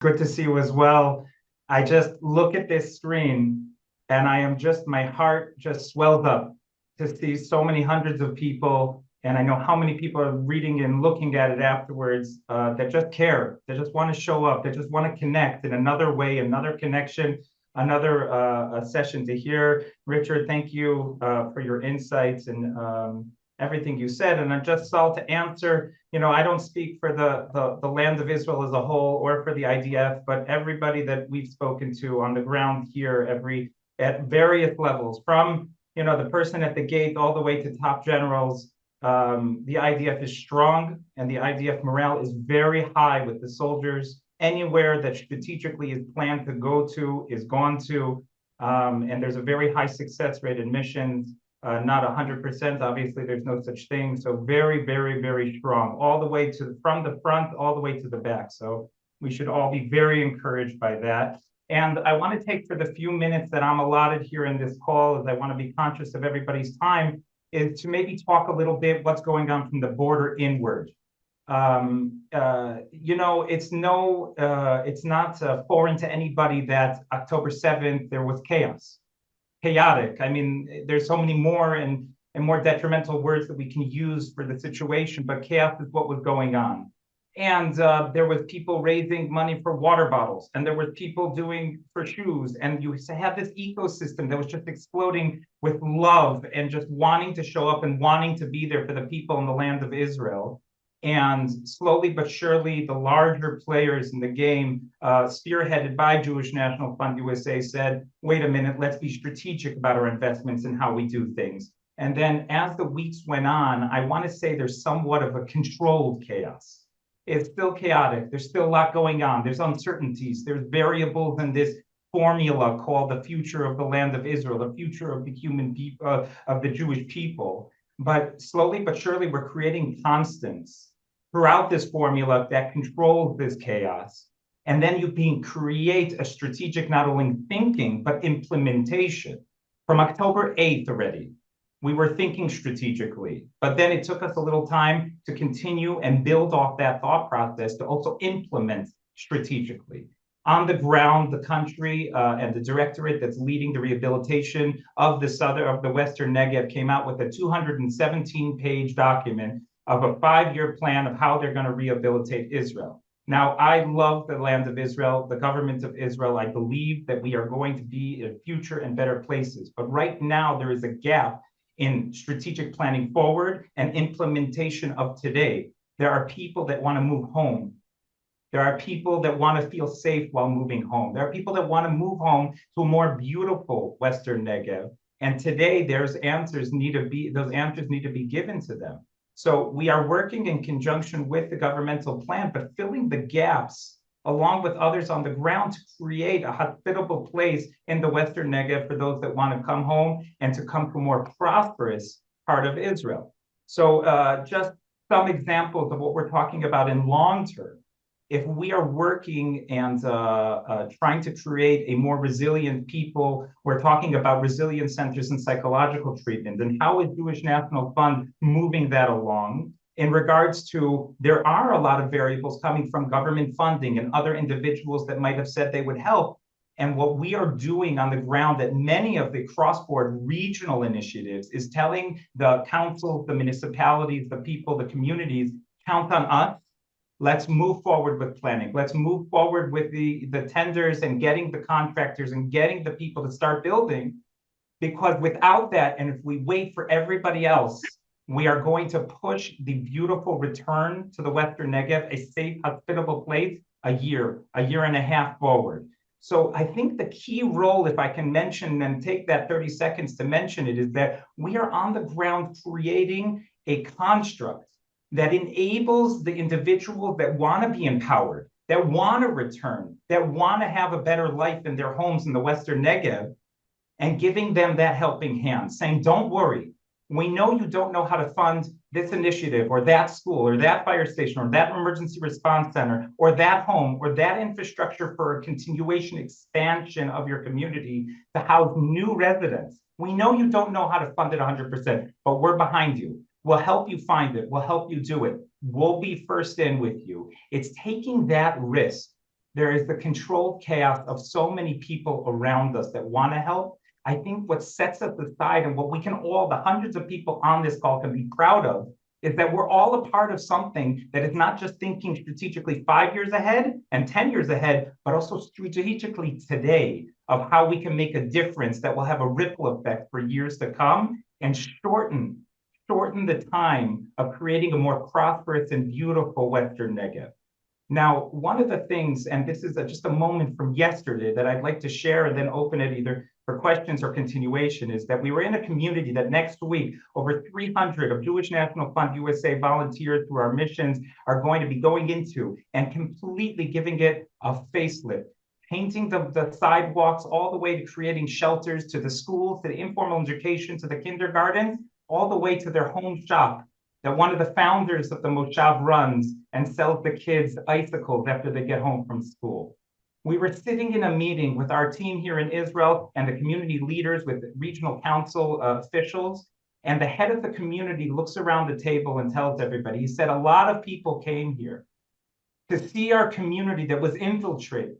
Good to see you as well. I just look at this screen and my heart just swells up to see so many hundreds of people. And I know how many people are reading and looking at it afterwards that just care, that just want to show up, that just want to connect in another way, another connection, another session to hear. Richard, thank you for your insights and everything you said. And I'm just Saul to answer. I don't speak for the land of Israel as a whole or for the IDF, but everybody that we've spoken to on the ground here, at various levels, from the person at the gate all the way to top generals. The IDF is strong, and the IDF morale is very high with the soldiers. Anywhere that strategically is planned to go to is gone to, and there's a very high success rate in missions. Not 100%, obviously there's no such thing. So very, very, very strong, all the way from the front, all the way to the back. So we should all be very encouraged by that. And I want to take, for the few minutes that I'm allotted here in this call, as I want to be conscious of everybody's time, is to maybe talk a little bit what's going on from the border inward. It's not foreign to anybody that October 7th, there was chaotic. I mean, there's so many more and more detrimental words that we can use for the situation, but chaos is what was going on. And there was people raising money for water bottles, and there was people doing for shoes, and you had this ecosystem that was just exploding with love and just wanting to show up and wanting to be there for the people in the land of Israel. And slowly but surely, the larger players in the game, spearheaded by Jewish National Fund USA, said, wait a minute, let's be strategic about our investments and how we do things. And then as the weeks went on, I want to say there's somewhat of a controlled chaos. It's still chaotic. There's still a lot going on. There's uncertainties. There's variables in this formula called the future of the land of Israel, the future of the human people, of the Jewish people. But slowly but surely, we're creating constants throughout this formula that controls this chaos. And then you can create a strategic, not only thinking, but implementation. From October 8th already, we were thinking strategically, but then it took us a little time to continue and build off that thought process to also implement strategically. On the ground, the country and the directorate that's leading the rehabilitation of the Western Negev came out with a 217-page document of a 5-year plan of how they're going to rehabilitate Israel. Now, I love the land of Israel, the government of Israel. I believe that we are going to be in future and better places. But right now, there is a gap in strategic planning forward and implementation of today. There are people that want to move home. There are people that want to feel safe while moving home. There are people that want to move home to a more beautiful Western Negev. And today, those answers need to be given to them. So we are working in conjunction with the governmental plan, but filling the gaps along with others on the ground to create a hospitable place in the Western Negev for those that want to come home and to come to a more prosperous part of Israel. So just some examples of what we're talking about in long term. If we are working and trying to create a more resilient people, we're talking about resilience centers and psychological treatment. And how is Jewish National Fund moving that along? In regards to, there are a lot of variables coming from government funding and other individuals that might have said they would help. And what we are doing on the ground at many of the cross-border regional initiatives is telling the councils, the municipalities, the people, the communities, count on us. Let's move forward with planning. Let's move forward with the tenders and getting the contractors and getting the people to start building. Because without that, and if we wait for everybody else, we are going to push the beautiful return to the Western Negev, a safe, hospitable place, a year and a half forward. So I think the key role, if I can mention and take that 30 seconds to mention it, is that we are on the ground creating a construct that enables the individuals that want to be empowered, that want to return, that want to have a better life in their homes in the Western Negev, and giving them that helping hand, saying, don't worry, we know you don't know how to fund this initiative or that school or that fire station or that emergency response center or that home or that infrastructure for a continuation expansion of your community to house new residents. We know you don't know how to fund it 100%, but we're behind you. We'll help you find it. We'll help you do it. We'll be first in with you. It's taking that risk There is the controlled chaos of so many people around us that want to help. I think what sets us aside and what we can all, the hundreds of people on this call, can be proud of is that we're all a part of something that is not just thinking strategically 5 years ahead and 10 years ahead, but also strategically today of how we can make a difference that will have a ripple effect for years to come and shorten the time of creating a more prosperous and beautiful Western Negev. Now, one of the things, and this is just a moment from yesterday that I'd like to share and then open it either for questions or continuation, is that we were in a community that next week, over 300 of Jewish National Fund USA volunteers through our missions are going to be going into and completely giving it a facelift, painting the sidewalks all the way to creating shelters, to the schools, to the informal education, to the kindergarten, all the way to their home shop that one of the founders of the Moshav runs and sells the kids icicles after they get home from school. We were sitting in a meeting with our team here in Israel and the community leaders with regional council officials, and the head of the community looks around the table and tells everybody, he said, a lot of people came here to see our community that was infiltrated,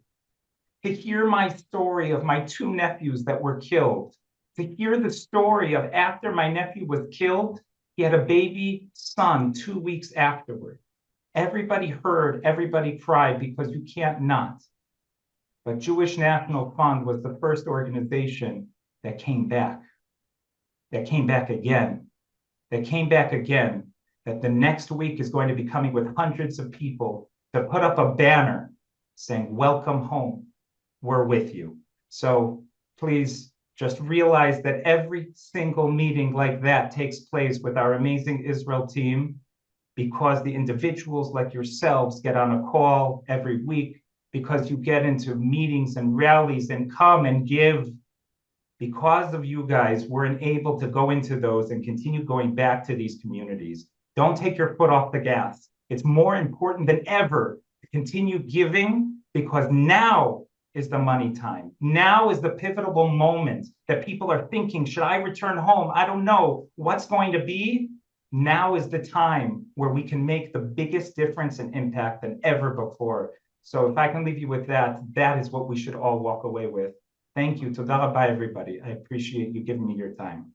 to hear my story of my 2 nephews that were killed, to hear the story of after my nephew was killed, he had a baby son 2 weeks afterward. Everybody heard, everybody cried because you can't not. But Jewish National Fund was the first organization that came back again, that the next week is going to be coming with hundreds of people to put up a banner saying, welcome home, we're with you. So please, just realize that every single meeting like that takes place with our amazing Israel team because the individuals like yourselves get on a call every week, because you get into meetings and rallies and come and give. Because of you guys, we're able to go into those and continue going back to these communities. Don't take your foot off the gas. It's more important than ever to continue giving, because now is the money time. Now is the pivotal moment that people are thinking, should I return home? I don't know what's going to be. Now is the time where we can make the biggest difference and impact than ever before. So if I can leave you with that, that is what we should all walk away with. Thank you. Toda rabah, everybody. I appreciate you giving me your time.